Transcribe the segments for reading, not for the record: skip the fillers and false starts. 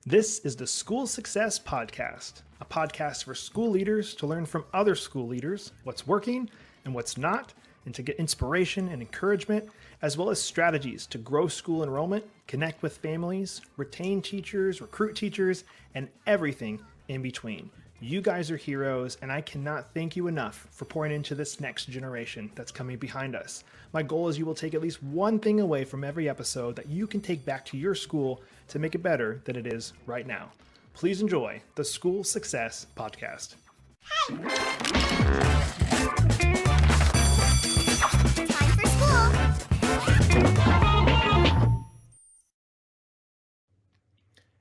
This is the School Success Podcast, a podcast for school leaders to learn from other school leaders what's working and what's not, and to get inspiration and encouragement, as well as strategies to grow school enrollment, connect with families, retain teachers, recruit teachers, and everything in between. You guys are heroes, and I cannot thank you enough for pouring into this next generation that's coming behind us. My goal is you will take at least one thing away from every episode that you can take back to your school to make it better than it is right now. Please enjoy the School Success Podcast. Time for school.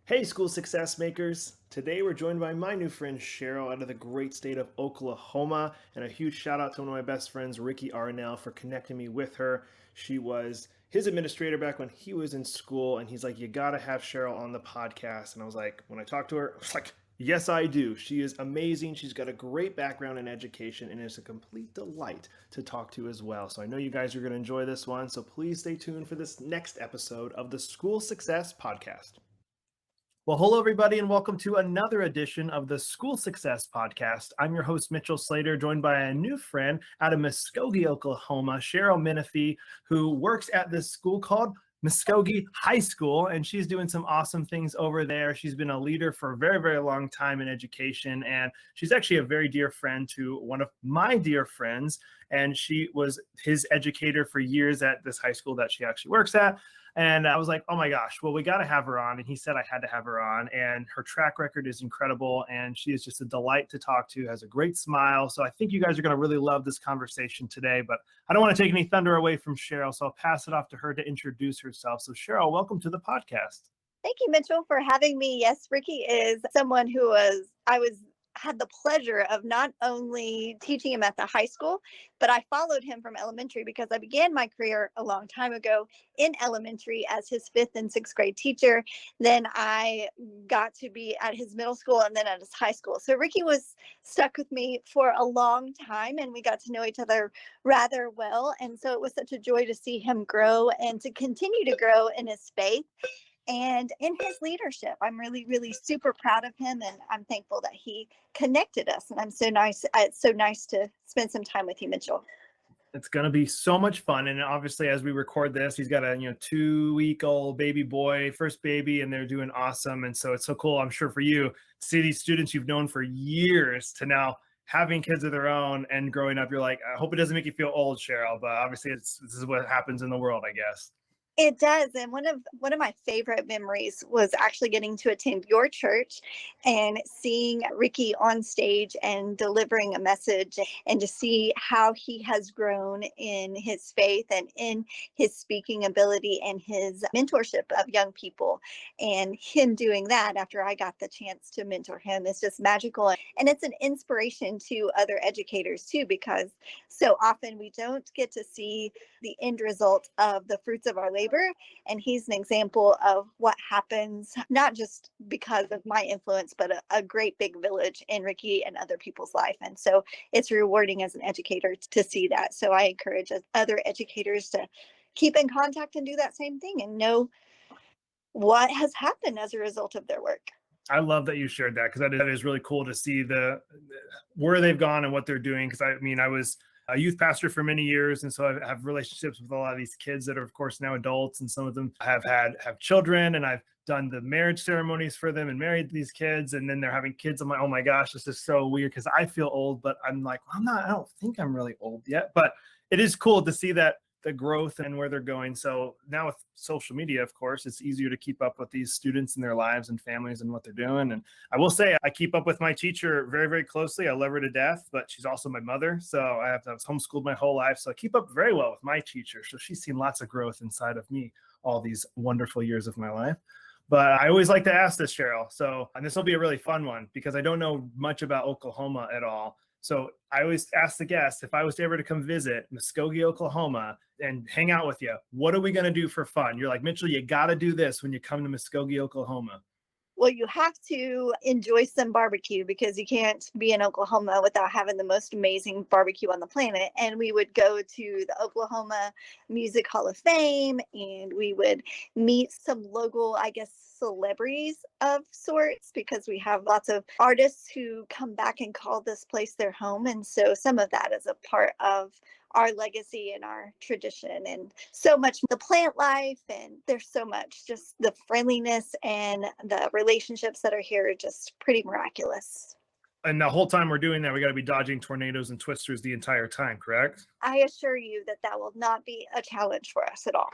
Hey, School Success Makers. Today we're joined by my new friend Sheril out of the great state of Oklahoma, and a huge shout out to one of my best friends, Ricky Arnell, for connecting me with her. She was his administrator back when he was in school, and he's like, you gotta have Sheril on the podcast. And I was like, when I talked to her, I was like, yes, I do. She is amazing. She's got a great background in education, and it's a complete delight to talk to as well. So I know you guys are going to enjoy this one. So please stay tuned for this next episode of the School Success Podcast. Well, hello, everybody, and welcome to another edition of the School Success Podcast. I'm your host, Mitchell Slater, joined by a new friend out of Muskogee, Oklahoma, Sheril Menefee, who works at this school called Muskogee High School, and she's doing some awesome things over there. She's been a leader for a very, very long time in education, and she's actually a very dear friend to one of my dear friends, and she was his educator for years at this high school that she actually works at. And I was like, oh my gosh, well, we got to have her on. And he said I had to have her on. And her track record is incredible. And she is just a delight to talk to, has a great smile. So I think you guys are going to really love this conversation today. But I don't want to take any thunder away from Sheril, so I'll pass it off to her to introduce herself. So Sheril, welcome to the podcast. Thank you, Mitchell, for having me. Yes, Ricky is someone who had the pleasure of not only teaching him at the high school, but I followed him from elementary because I began my career a long time ago in elementary as his 5th and 6th grade teacher. Then I got to be at his middle school and then at his high school. So Ricky was stuck with me for a long time, and we got to know each other rather well. And so it was such a joy to see him grow and to continue to grow in his faith and in his leadership. I'm really, really super proud of him, and I'm thankful that he connected us. And it's so nice to spend some time with you, Mitchell. It's going to be so much fun. And obviously, as we record this, he's got a 2-week-old baby boy, first baby, and they're doing awesome. And so it's so cool, I'm sure, for you to see these students you've known for years to now having kids of their own and growing up. You're like, I hope it doesn't make you feel old, Sheril, but obviously this is what happens in the world, I guess. It does. And one of my favorite memories was actually getting to attend your church and seeing Ricky on stage and delivering a message, and to see how he has grown in his faith and in his speaking ability and his mentorship of young people. And him doing that after I got the chance to mentor him is just magical. And it's an inspiration to other educators too, because so often we don't get to see the end result of the fruits of our labor. And he's an example of what happens, not just because of my influence, but a great big village in Ricky and other people's life. And so it's rewarding as an educator to see that. So I encourage other educators to keep in contact and do that same thing and know what has happened as a result of their work. I love that you shared that, because that is really cool to see where they've gone and what they're doing. Because I was a youth pastor for many years, and so I have relationships with a lot of these kids that are, of course, now adults, and some of them have children, and I've done the marriage ceremonies for them and married these kids, and then they're having kids. I'm like, oh my gosh, this is so weird, because I feel old, but I'm like, I don't think I'm really old yet. But it is cool to see that the growth and where they're going. So now with social media, of course, it's easier to keep up with these students and their lives and families and what they're doing. And I will say, I keep up with my teacher very, very closely. I love her to death, but she's also my mother. So I was homeschooled my whole life. So I keep up very well with my teacher. So she's seen lots of growth inside of me all these wonderful years of my life. But I always like to ask this, Sheril. And this will be a really fun one, because I don't know much about Oklahoma at all. So I always ask the guests, if I was ever to come visit Muskogee, Oklahoma, and hang out with you, what are we going to do for fun? You're like, Mitchell, you got to do this when you come to Muskogee, Oklahoma. Well, you have to enjoy some barbecue, because you can't be in Oklahoma without having the most amazing barbecue on the planet. And we would go to the Oklahoma Music Hall of Fame, and we would meet some local, celebrities of sorts because we have lots of artists who come back and call this place their home. And so some of that is a part of our legacy and our tradition, and so much the plant life, and there's so much, just the friendliness and the relationships that are here are just pretty miraculous. And the whole time we're doing that, we got to be dodging tornadoes and twisters the entire time, correct? I assure you that that will not be a challenge for us at all.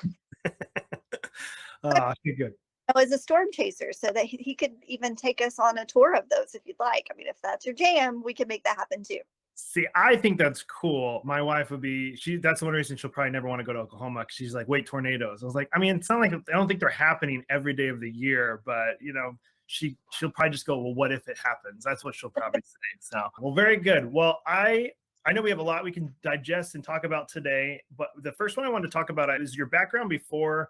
Okay, good. As a storm chaser, so that he could even take us on a tour of those if you'd like. I mean, if that's your jam, we can make that happen too. See, I think that's cool. My wife would be, that's one reason she'll probably never want to go to Oklahoma, because she's like, wait, tornadoes. I was like, I mean, it's not like, I don't think they're happening every day of the year, but you know, she'll probably just go, well, what if it happens? That's what she'll probably say. So, well, very good. Well, I know we have a lot we can digest and talk about today, but the first one I wanted to talk about is your background before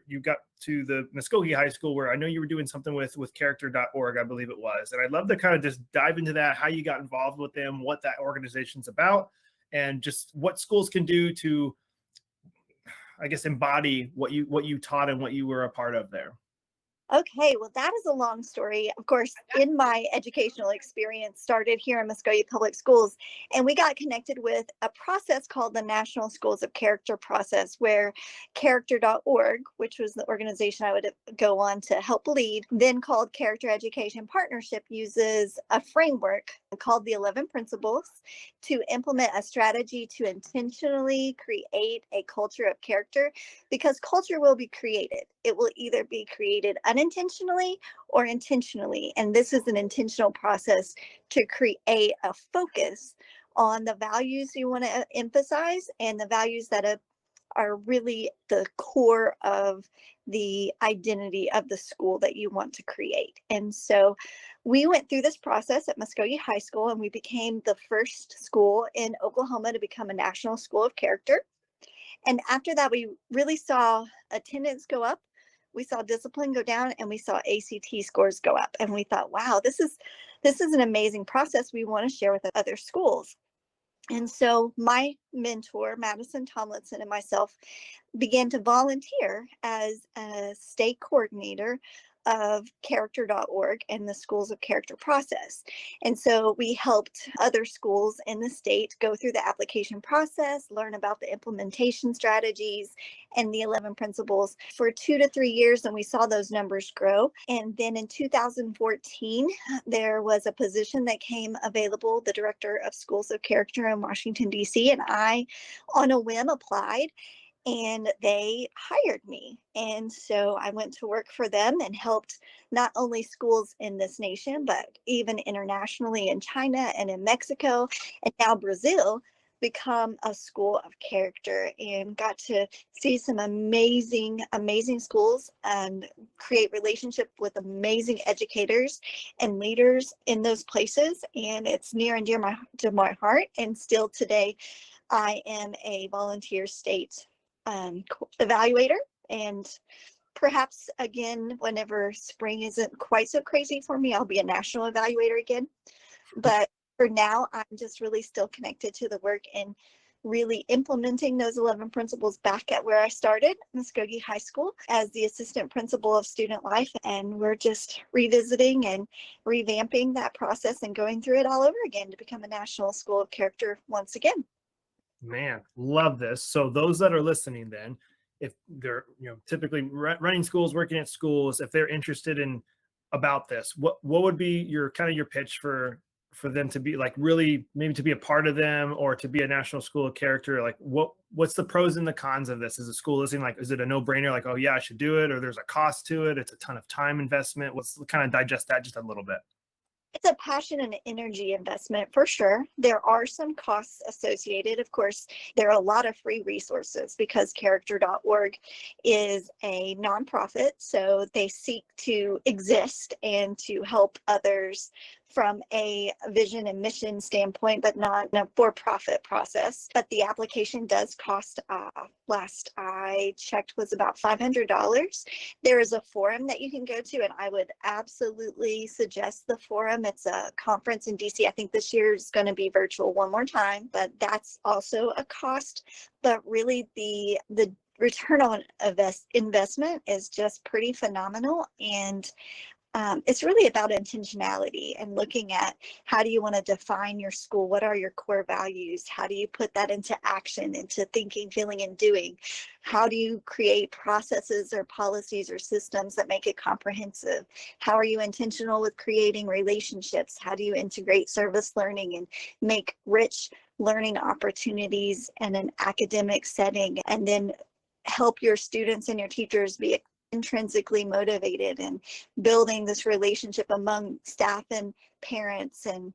you got to the Muskogee High School, where I know you were doing something with character.org, I believe it was. And I'd love to kind of just dive into that, how you got involved with them, what that organization's about, and just what schools can do to, I guess, embody what you taught and what you were a part of there. Okay, well, that is a long story. Of course, in my educational experience, started here in Muskogee Public Schools, and we got connected with a process called the National Schools of Character process, where character.org, which was the organization I would go on to help lead, then called Character Education Partnership, uses a framework called the 11 Principles to implement a strategy to intentionally create a culture of character, because culture will be created. It will either be created unintentionally or intentionally. And this is an intentional process to create a focus on the values you want to emphasize and the values that are really the core of the identity of the school that you want to create. And so we went through this process at Muskogee High School, and we became the first school in Oklahoma to become a National School of Character. And after that, we really saw attendance go up. We saw discipline go down, and we saw ACT scores go up. And we thought, wow, this is an amazing process we want to share with other schools. And so my mentor, Madison Tomlinson, and myself began to volunteer as a state coordinator of character.org and the Schools of Character process. And so we helped other schools in the state go through the application process, learn about the implementation strategies and the 11 principles for 2 to 3 years, and we saw those numbers grow. And then in 2014, there was a position that came available, the Director of Schools of Character in Washington, D.C., and I, on a whim, applied. And they hired me. And so I went to work for them and helped not only schools in this nation, but even internationally in China and in Mexico, and now Brazil, become a school of character, and got to see some amazing schools and create relationship with amazing educators and leaders in those places. And it's near and dear to my heart. And still today, I am a volunteer state evaluator, and perhaps again, whenever spring isn't quite so crazy for me, I'll be a national evaluator again. But for now, I'm just really still connected to the work and really implementing those 11 principles back at where I started, Muskogee High School, as the assistant principal of student life. And we're just revisiting and revamping that process and going through it all over again to become a National School of Character once again. Man, love this. So those that are listening, then, if they're typically running schools, working at schools, if they're interested in about this, what would be your pitch for them to be like, really maybe to be a part of them or to be a National School of Character? Like what's the pros and the cons of this? Is a school listening, like, is it a no-brainer, like, oh yeah, I should do it, or there's a cost to it, it's a ton of time investment? Let's kind of digest that just a little bit. It's a passion and energy investment for sure. There are some costs associated. Of course, there are a lot of free resources because character.org is a nonprofit. So they seek to exist and to help others from a vision and mission standpoint, but not in a for-profit process. But the application does cost, last I checked, was about $500. There is a forum that you can go to, and I would absolutely suggest the forum. It's a conference in DC. I think this year is going to be virtual one more time, but that's also a cost. But really the return on investment is just pretty phenomenal. And it's really about intentionality and looking at how do you want to define your school? What are your core values? How do you put that into action, into thinking, feeling, and doing? How do you create processes or policies or systems that make it comprehensive? How are you intentional with creating relationships? How do you integrate service learning and make rich learning opportunities in an academic setting, and then help your students and your teachers be intrinsically motivated and building this relationship among staff and parents and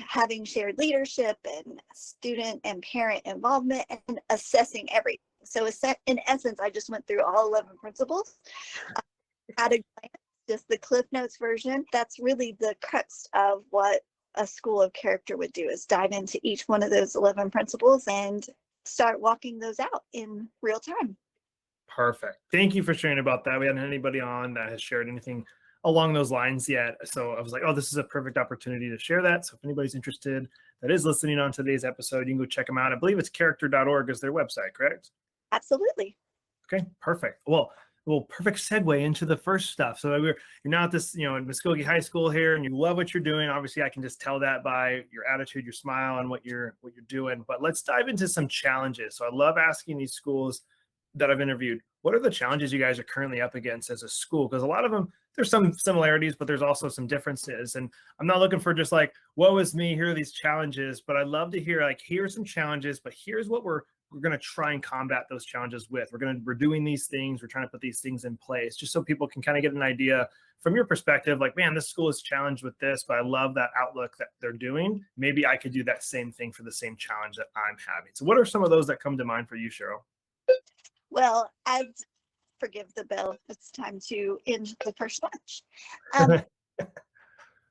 having shared leadership and student and parent involvement and assessing everything. So in essence, I just went through all 11 principles at a glance, just the Cliff Notes version. That's really the crux of what a school of character would do, is dive into each one of those 11 principles and start walking those out in real time. Perfect. Thank you for sharing about that. We hadn't had anybody on that has shared anything along those lines yet. So I was like, oh, this is a perfect opportunity to share that. So if anybody's interested that is listening on today's episode, you can go check them out. I believe it's character.org is their website, correct? Absolutely. Okay, perfect. Well, perfect segue into the first stuff. So you're now at this, in Muskogee High School here, and you love what you're doing. Obviously, I can just tell that by your attitude, your smile, and what you're doing. But let's dive into some challenges. So I love asking these schools that I've interviewed, what are the challenges you guys are currently up against as a school? Because a lot of them, there's some similarities, but there's also some differences. And I'm not looking for just like, woe is me, here are these challenges, but I'd love to hear like, here's some challenges, but here's what we're going to try and combat those challenges with. We're doing these things, we're trying to put these things in place, just so people can kind of get an idea from your perspective, like, man, this school is challenged with this, but I love that outlook that they're doing. Maybe I could do that same thing for the same challenge that I'm having. So what are some of those that come to mind for you, Sheril? Well, forgive the bell. It's time to end the first lunch.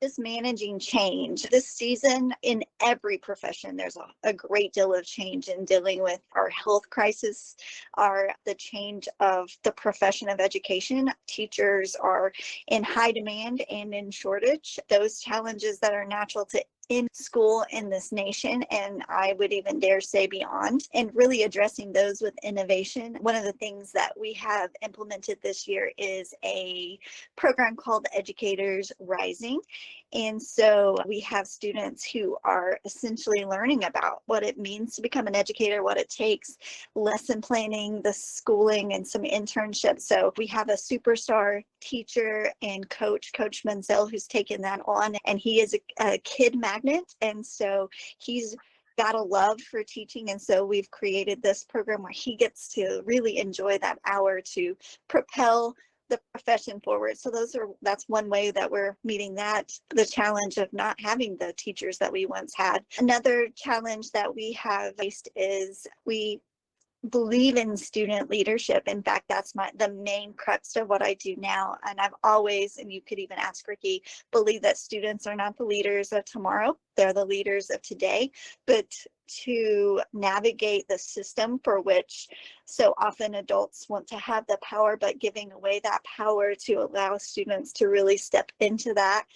Just managing change. This season, in every profession, there's a great deal of change in dealing with our health crisis, the change of the profession of education. Teachers are in high demand and in shortage. Those challenges that are natural to in school in this nation, and I would even dare say beyond, and really addressing those with innovation. One of the things that we have implemented this year is a program called Educators Rising. And so we have students who are essentially learning about what it means to become an educator, what it takes, lesson planning, the schooling, and some internships. So we have a superstar teacher and coach, Coach Menzel, who's taken that on, and he is a kid magnet. And so he's got a love for teaching. And so we've created this program where he gets to really enjoy that hour to propel the profession forward. So that's one way that we're meeting the challenge of not having the teachers that we once had. Another challenge that we have faced is we believe in student leadership. In fact, that's the main crux of what I do now. And I've always, and you could even ask Ricky, believe that students are not the leaders of tomorrow. They're the leaders of today. But to navigate the system for which so often adults want to have the power, but giving away that power to allow students to really step into that,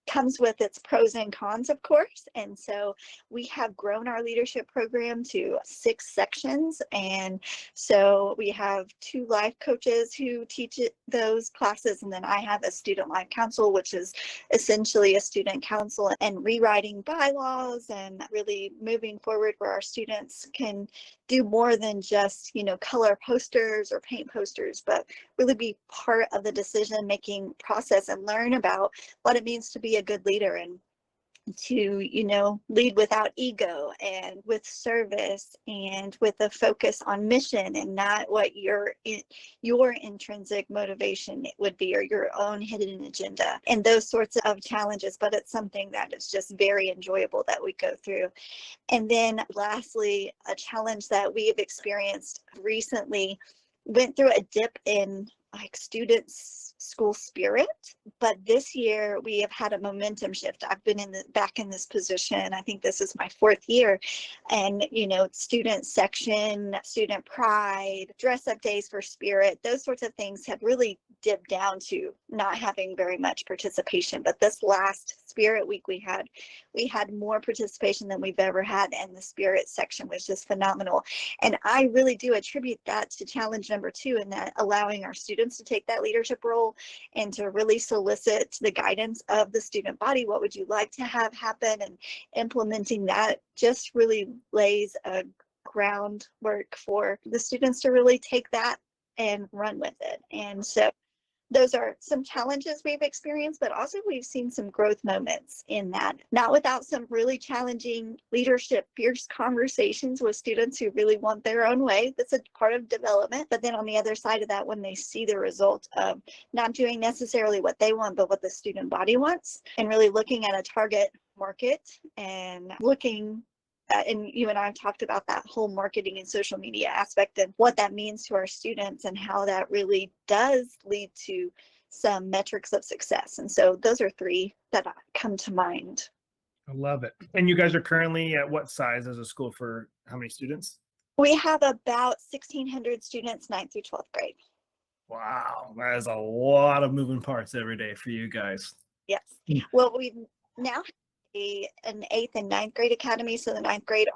comes with its pros and cons, of course. And so we have grown our leadership program to 6 sections. And so we have 2 life coaches who teach those classes. And then I have a student life council, which is essentially a student council, and rewriting bylaws and really moving forward where our students can do more than just, color posters or paint posters, but really be part of the decision-making process and learn about what it means to be a good leader and to, lead without ego and with service and with a focus on mission and not what your intrinsic motivation would be or your own hidden agenda and those sorts of challenges. But it's something that is just very enjoyable that we go through. And then lastly, a challenge that we have experienced recently, went through a dip in students school spirit. But this year we have had a momentum shift. I've been back in this position. I think this is my 4th year. And, student section, student pride, dress up days for spirit, those sorts of things have really dipped down to not having very much participation. But this last Spirit Week we had more participation than we've ever had. And the spirit section was just phenomenal. And I really do attribute that to challenge number 2, in that allowing our students to take that leadership role and to really solicit the guidance of the student body. What would you like to have happen? And implementing that just really lays a groundwork for the students to really take that and run with it. And so those are some challenges we've experienced, but also we've seen some growth moments in that, not without some really challenging leadership, fierce conversations with students who really want their own way. That's a part of development. But then on the other side of that, when they see the result of not doing necessarily what they want, but what the student body wants, and really looking at a target market and looking and you and I have talked about that whole marketing and social media aspect and what that means to our students and how that really does lead to some metrics of success. And so those are 3 that come to mind. I love it. And you guys are currently at what size as a school for how many students? We have about 1,600 students, 9th through 12th grade. Wow, that is a lot of moving parts every day for you guys. Yes. Well, we now have an 8th and 9th grade academy. So the 9th grade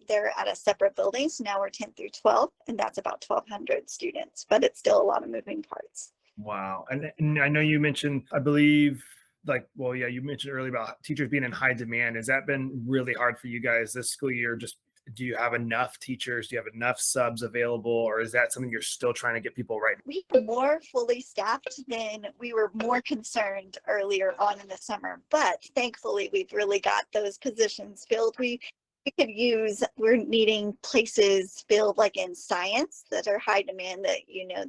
they're at a separate building. So now we're 10th through 12, and that's about 1,200 students, but it's still a lot of moving parts. Wow. And I know you mentioned, I believe, you mentioned earlier about teachers being in high demand. Has that been really hard for you guys this school year? Just, do you have enough teachers? Do you have enough subs available? Or is that something you're still trying to get people right? We were more fully staffed than we were more concerned earlier on in the summer. But thankfully, we've really got those positions filled. We're needing places filled like in science that are high demand, that,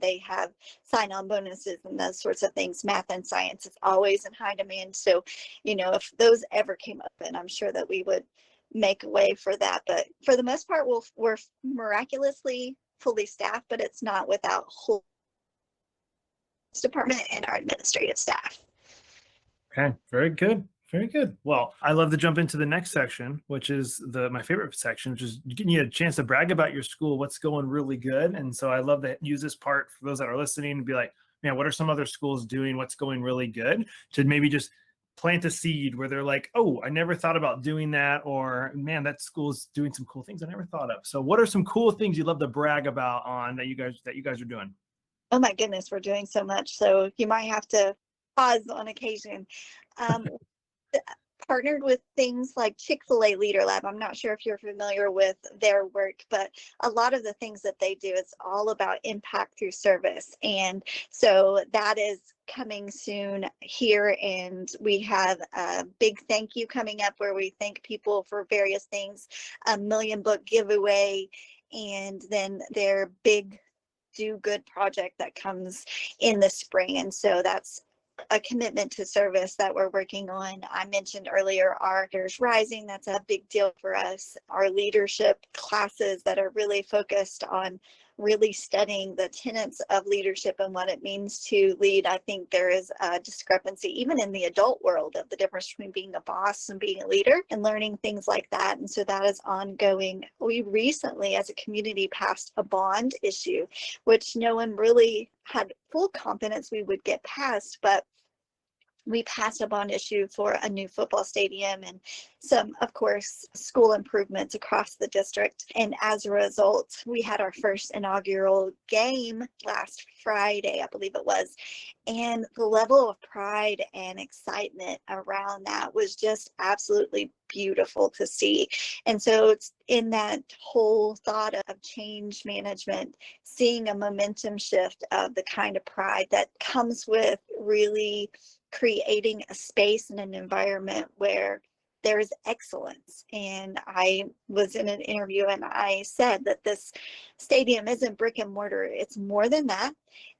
they have sign-on bonuses and those sorts of things. Math and science is always in high demand. So, if those ever came up, and I'm sure that we would make a way for that. But for the most part, we're miraculously fully staffed, but it's not without whole department and our administrative staff. Okay, very good. Very good. Well, I love to jump into the next section, which is my favorite section, which is getting you a chance to brag about your school, what's going really good. And so I love to use this part for those that are listening to be like, man, what are some other schools doing? What's going really good? To maybe just plant a seed where they're like, oh, I never thought about doing that, or man, that school's doing some cool things I never thought of. So what are some cool things you'd love to brag about on that you guys are doing? Oh my goodness, we're doing so much. So you might have to pause on occasion. Partnered with things like Chick-fil-A Leader Lab. I'm not sure if you're familiar with their work, but a lot of the things that they do, it's all about impact through service. And so that is coming soon here. And we have a big thank you coming up where we thank people for various things, a 1,000,000 book giveaway, and then their big Do Good project that comes in the spring. And so that's a commitment to service that we're working on. I mentioned earlier our Leaders Rising. That's a big deal for us. Our leadership classes that are really focused on really studying the tenets of leadership and what it means to lead. I think there is a discrepancy even in the adult world of the difference between being a boss and being a leader, and learning things like that. And so that is ongoing. We recently as a community passed a bond issue, which no one really had full confidence we would get passed, but we passed a bond issue for a new football stadium and some, of course, school improvements across the district. And as a result, we had our first inaugural game last Friday, I believe it was. And the level of pride and excitement around that was just absolutely beautiful to see. And so it's in that whole thought of change management, seeing a momentum shift of the kind of pride that comes with really creating a space and an environment where there is excellence. And I was in an interview and I said that this stadium isn't brick and mortar. It's more than that.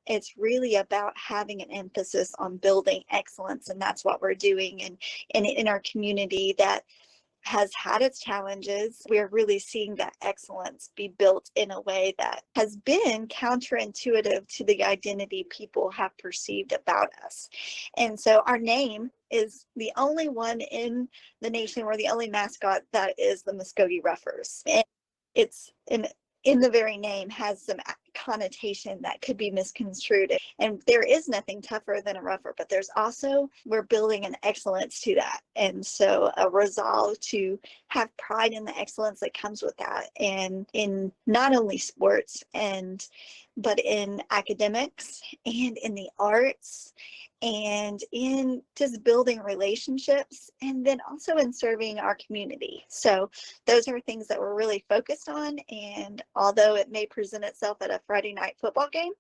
It's really about having an emphasis on building excellence. And that's what we're doing in our community, that has had its challenges. We're really seeing that excellence be built in a way that has been counterintuitive to the identity people have perceived about us. And so our name is the only one in the nation, or the only mascot that is the Muskogee Roughers. And it's in the very name has some connotation that could be misconstrued. And there is nothing tougher than a rougher, but we're building an excellence to that. And so a resolve to have pride in the excellence that comes with that. And in not only sports but in academics and in the arts and in just building relationships, and then also in serving our community. So those are things that we're really focused on. And although it may present itself at a Friday night football game,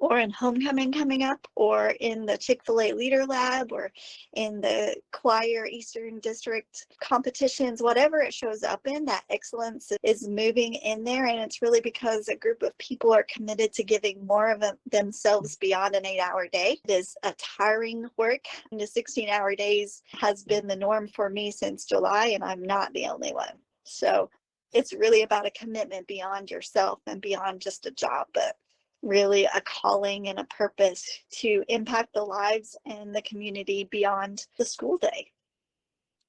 or in homecoming coming up, or in the Chick-fil-A Leader Lab, or in the choir Eastern District competitions, whatever it shows up in, that excellence is moving in there. And it's really because a group of people are committed to giving more of themselves beyond an 8-hour day. It is a tiring work. The 16-hour days has been the norm for me since July, and I'm not the only one. So it's really about a commitment beyond yourself and beyond just a job, but really a calling and a purpose to impact the lives and the community beyond the school day.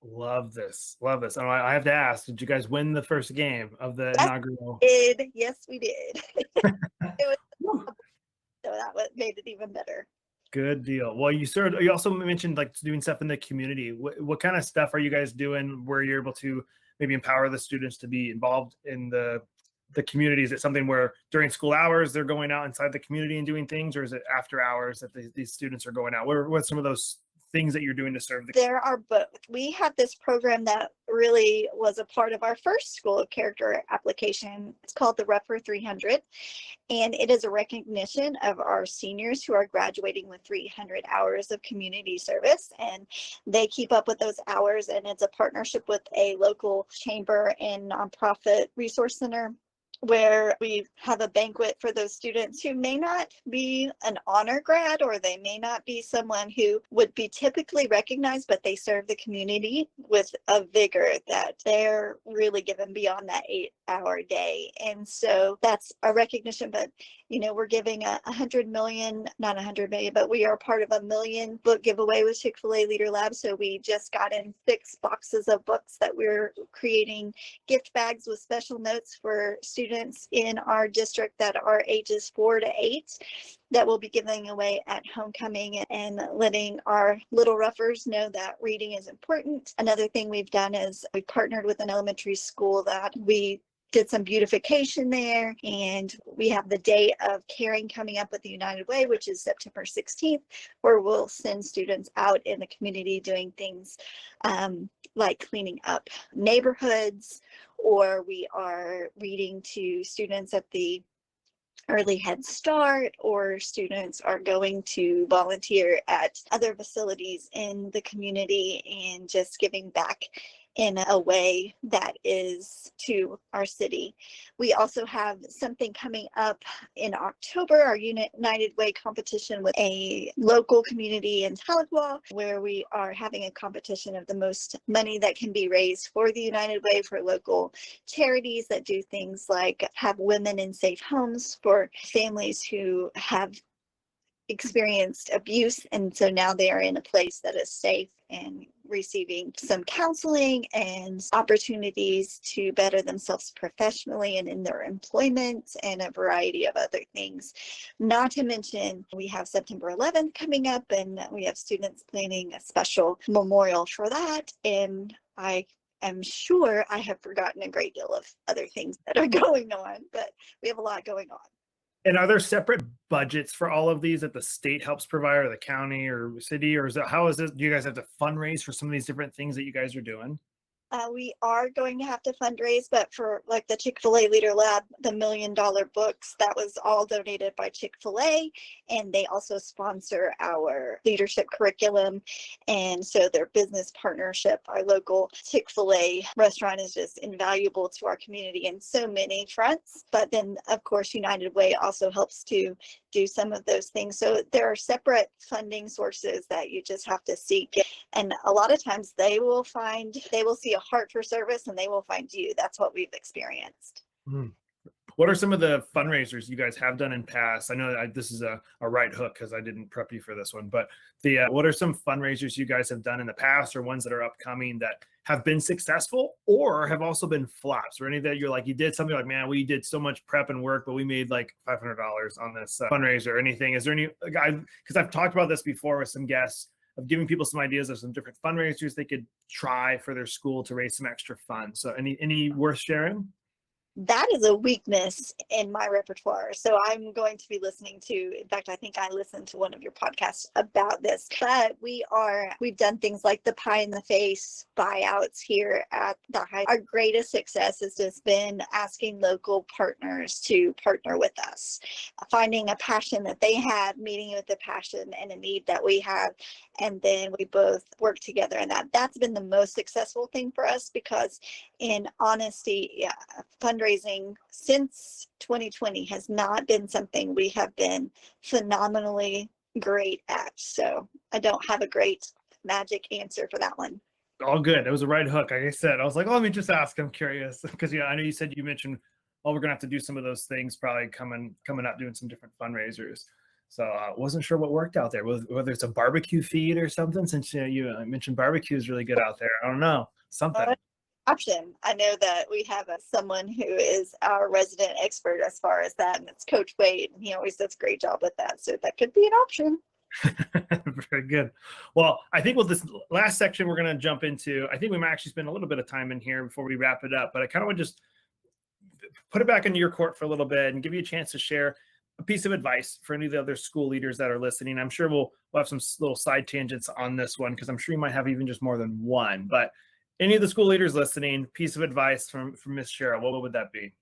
Love this. Love this. And I have to ask, did you guys win the first game of the inaugural? Yes, we did. It was, so that made it even better. Good deal. Well, you also mentioned like doing stuff in the community. What kind of stuff are you guys doing where you're able to maybe empower the students to be involved in the community? Is it something where during school hours they're going out inside the community and doing things, or is it after hours that these students are going out? What's some of those things that you're doing to serve There are both. We have this program that really was a part of our first School of Character application. It's called the Rougher 300, and it is a recognition of our seniors who are graduating with 300 hours of community service, and they keep up with those hours. And it's a partnership with a local chamber and nonprofit resource center, where we have a banquet for those students who may not be an honor grad, or they may not be someone who would be typically recognized, but they serve the community with a vigor that they're really given beyond that 8-hour day. And so that's a recognition. But we're giving 100 million, not 100 million, but we are part of a 1 million book giveaway with Chick-fil-A Leader Lab. So we just got in 6 boxes of books that we're creating gift bags with special notes for students in our district that are ages 4 to 8 that we'll be giving away at homecoming, and letting our little roughers know that reading is important. Another thing we've done is we partnered with an elementary school that we did some beautification there, and we have the Day of Caring coming up with the United Way, which is September 16th, where we'll send students out in the community doing things like cleaning up neighborhoods, or we are reading to students at the Early Head Start, or students are going to volunteer at other facilities in the community and just giving back in a way that is to our city. We also have something coming up in October, our United Way competition with a local community in Tahlequah, where we are having a competition of the most money that can be raised for the United Way for local charities that do things like have women in safe homes for families who have experienced abuse, and so now they are in a place that is safe and receiving some counseling and opportunities to better themselves professionally and in their employment, and a variety of other things. Not to mention, we have September 11th coming up, and we have students planning a special memorial for that. And I am sure I have forgotten a great deal of other things that are going on, but we have a lot going on. And are there separate budgets for all of these that the state helps provide, or the county or city, or how is it? Do you guys have to fundraise for some of these different things that you guys are doing? We are going to have to fundraise, but for like the Chick-fil-A Leader Lab, the $1 million books, that was all donated by Chick-fil-A, and they also sponsor our leadership curriculum. And so their business partnership, our local Chick-fil-A restaurant, is just invaluable to our community in so many fronts. But then, of course, United Way also helps to do some of those things. So there are separate funding sources that you just have to seek. And a lot of times they will see a heart for service and they will find you. That's what we've experienced. Mm. What are some of the fundraisers you guys have done in past? I know this is a right hook because I didn't prep you for this one, but what are some fundraisers you guys have done in the past or ones that are upcoming that have been successful or have also been flops, or any that you're like, you did something like, man, we did so much prep and work, but we made like $500 on this fundraiser or anything? Is there any guy, because I've talked about this before with some guests, of giving people some ideas of some different fundraisers they could try for their school to raise some extra funds. So any worth sharing? That is a weakness in my repertoire. So I'm going to be listening to, in fact, I think I listened to one of your podcasts about this, but we've done things like the pie in the face buyouts here at the high. Our greatest success has just been asking local partners to partner with us, finding a passion that they have, meeting with a passion and a need that we have. And then we both work together, and that's been the most successful thing for us, because in honesty, fundraising since 2020 has not been something we have been phenomenally great at. So I don't have a great magic answer for that one. All good. It was a right hook. Like I said, I was like, oh, let me just ask. I'm curious because I know you mentioned, oh, we're gonna have to do some of those things probably coming up, doing some different fundraisers. So I wasn't sure what worked out there, whether it's a barbecue feed or something, since you mentioned barbecue is really good out there. I don't know, something. Option. I know that we have someone who is our resident expert as far as that, and it's Coach Wade, and he always does a great job with that. So that could be an option. Very good. Well, I think with this last section we're going to jump into, I think we might actually spend a little bit of time in here before we wrap it up, but I kind of want to just put it back into your court for a little bit and give you a chance to share a piece of advice for any of the other school leaders that are listening. I'm sure we'll have some little side tangents on this one, because I'm sure you might have even just more than one, but any of the school leaders listening, piece of advice from Miss Sheril, what would that be?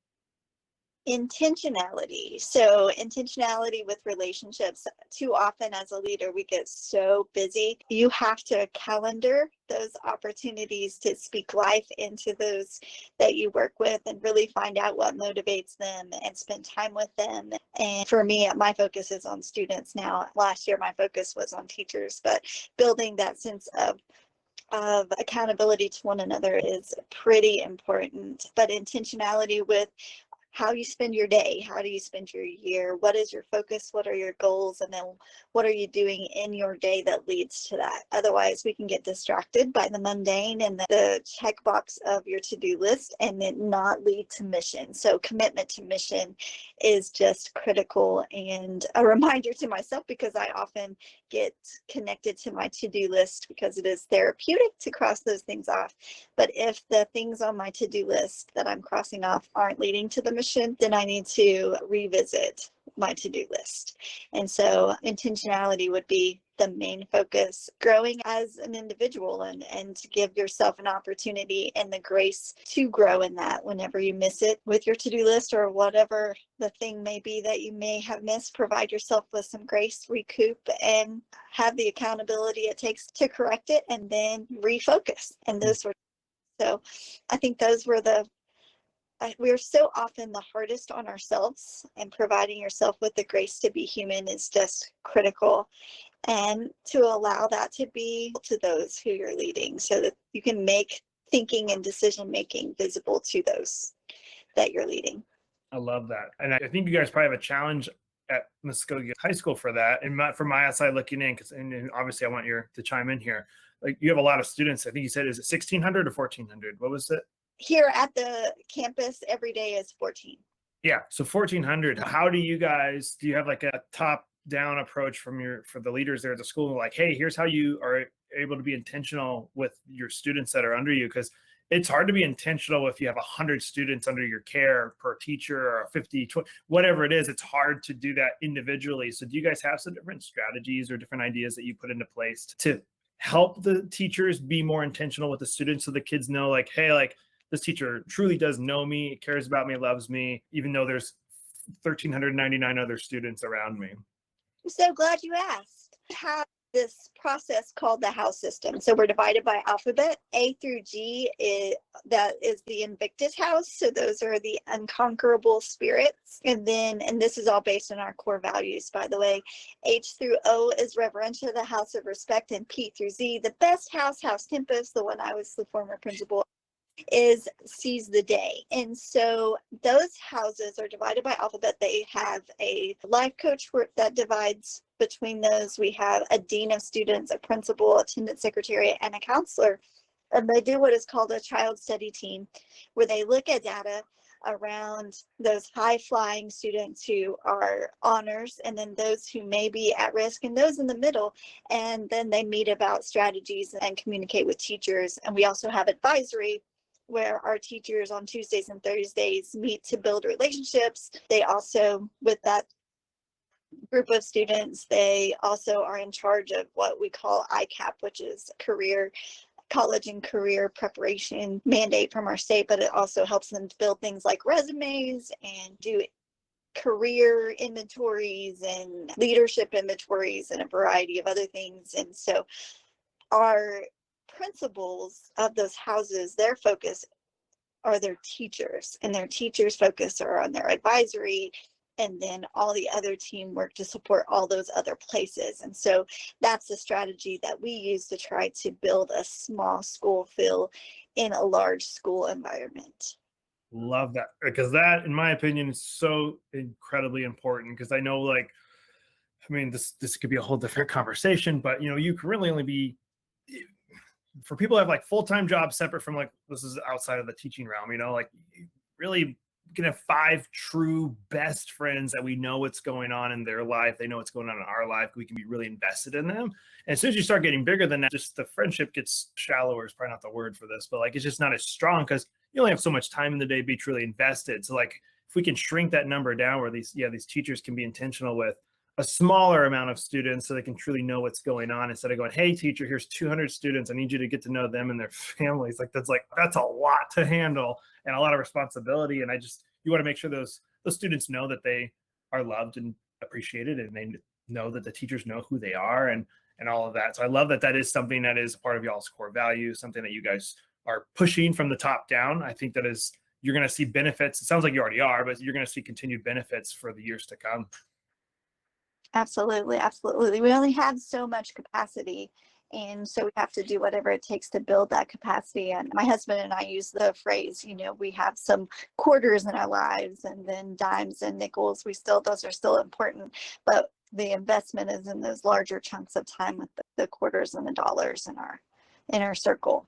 Intentionality. So intentionality with relationships. Too often as a leader, we get so busy. You have to calendar those opportunities to speak life into those that you work with, and really find out what motivates them and spend time with them. And for me, my focus is on students now. Last year, my focus was on teachers, but building that sense of accountability to one another is pretty important. But intentionality with how you spend your day, how do you spend your year, what is your focus, what are your goals, and then what are you doing in your day that leads to that. Otherwise, we can get distracted by the mundane and the checkbox of your to-do list and it not lead to mission. So commitment to mission is just critical, and a reminder to myself, because I often get connected to my to-do list because it is therapeutic to cross those things off. But if the things on my to-do list that I'm crossing off aren't leading to the mission, then I need to revisit my to-do list. And so intentionality would be the main focus, growing as an individual, and to give yourself an opportunity and the grace to grow in that. Whenever you miss it with your to-do list or whatever the thing may be that you may have missed, provide yourself with some grace, recoup, and have the accountability it takes to correct it, and then refocus and those sorts. So I think those were we're so often the hardest on ourselves, and providing yourself with the grace to be human is just critical, and to allow that to be to those who you're leading, so that you can make thinking and decision making visible to those that you're leading. I love that. And I think you guys probably have a challenge at Muskogee High School for that. And from my outside looking in, and obviously I want you to chime in here. Like, you have a lot of students. I think you said, is it 1,600 or 1,400? What was it? Here at the campus, every day is 14. Yeah. So 1,400. How do you have like a top down approach for the leaders there at the school? Like, hey, here's how you are able to be intentional with your students that are under you. Cause it's hard to be intentional if you have 100 students under your care per teacher, or 50, 20, whatever it is. It's hard to do that individually. So do you guys have some different strategies or different ideas that you put into place to help the teachers be more intentional with the students so the kids know like, hey, like this teacher truly does know me, cares about me, loves me, even though there's 1,399 other students around me? I'm so glad you asked. We have this process called the house system. So we're divided by alphabet. A through G that is the Invictus house. So those are the unconquerable spirits. And this is all based on our core values, by the way. H through O is reverential, the house of respect. And P through Z, the best house, House Tempest, the one I was the former principal, is Seize the Day. And so those houses are divided by alphabet. They have a life coach that divides between those. We have a dean of students, a principal, attendance secretary, and a counselor. And they do what is called a child study team, where they look at data around those high flying students who are honors, and then those who may be at risk, and those in the middle. And then they meet about strategies and communicate with teachers. And we also have advisory, where our teachers on Tuesdays and Thursdays meet to build relationships. They also, with that group of students, they also are in charge of what we call ICAP, which is college and career preparation mandate from our state, but it also helps them to build things like resumes and do career inventories and leadership inventories and a variety of other things. And so our principals of those houses, their focus are their teachers, and their teachers' focus are on their advisory, and then all the other teamwork to support all those other places. And so that's the strategy that we use to try to build a small school feel in a large school environment. Love that, because that, in my opinion, is so incredibly important. Because I know, like, I mean, this could be a whole different conversation, but you can really only be, for people who have like full-time jobs separate from, like, this is outside of the teaching realm, like really you can have 5 true best friends that we know what's going on in their life. They know what's going on in our life. We can be really invested in them. And as soon as you start getting bigger than that, just the friendship gets shallower is probably not the word for this, but like, it's just not as strong because you only have so much time in the day to be truly invested. So like, if we can shrink that number down where these teachers can be intentional with a smaller amount of students so they can truly know what's going on, instead of going, hey teacher, here's 200 students, I need you to get to know them and their families. That's a lot to handle and a lot of responsibility. And you want to make sure those students know that they are loved and appreciated, and they know that the teachers know who they are and all of that. So I love that is something that is part of y'all's core values, something that you guys are pushing from the top down. I think you're going to see benefits. It sounds like you already are, but you're going to see continued benefits for the years to come. Absolutely. Absolutely. We only have so much capacity. And so we have to do whatever it takes to build that capacity. And my husband and I use the phrase, we have some quarters in our lives, and then dimes and nickels. Those are still important, but the investment is in those larger chunks of time with the quarters and the dollars in our circle.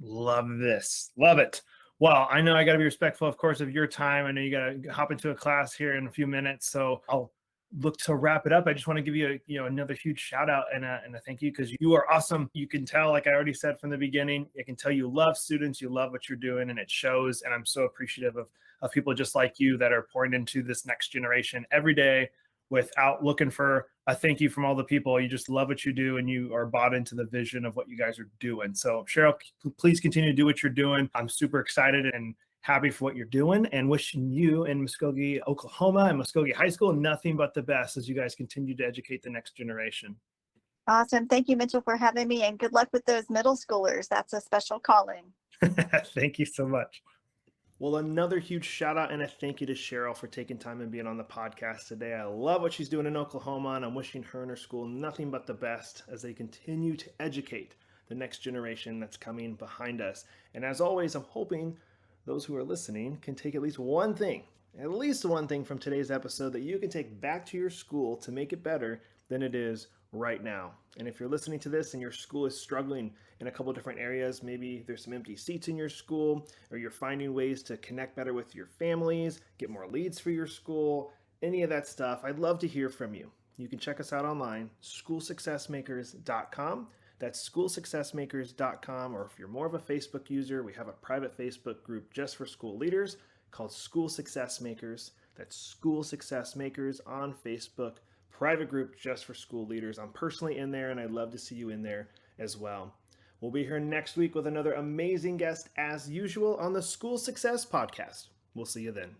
Love this. Love it. Well, I know I got to be respectful, of course, of your time. I know you got to hop into a class here in a few minutes, so I'll look to wrap it up. I just want to give you another huge shout out and a thank you, because you are awesome. You can tell, like I already said from the beginning, I can tell you love students, you love what you're doing, and it shows. And I'm so appreciative of people just like you that are pouring into this next generation every day without looking for a thank you from all the people. You just love what you do, and you are bought into the vision of what you guys are doing. So Sheril, please continue to do what you're doing. I'm super excited and happy for what you're doing, and wishing you in Muskogee, Oklahoma, and Muskogee High School nothing but the best as you guys continue to educate the next generation. Awesome. Thank you, Mitchell, for having me, and good luck with those middle schoolers. That's a special calling. Thank you so much. Well, another huge shout out and a thank you to Sheril for taking time and being on the podcast today. I love what she's doing in Oklahoma, and I'm wishing her and her school nothing but the best as they continue to educate the next generation that's coming behind us. And as always, I'm hoping those who are listening can take at least one thing from today's episode that you can take back to your school to make it better than it is right now. And if you're listening to this and your school is struggling in a couple of different areas, maybe there's some empty seats in your school, or you're finding ways to connect better with your families, get more leads for your school, any of that stuff, I'd love to hear from you. You can check us out online, schoolsuccessmakers.com. That's schoolsuccessmakers.com, or if you're more of a Facebook user, we have a private Facebook group just for school leaders called School Success Makers. That's School Success Makers on Facebook, private group just for school leaders. I'm personally in there, and I'd love to see you in there as well. We'll be here next week with another amazing guest as usual on the School Success Podcast. We'll see you then.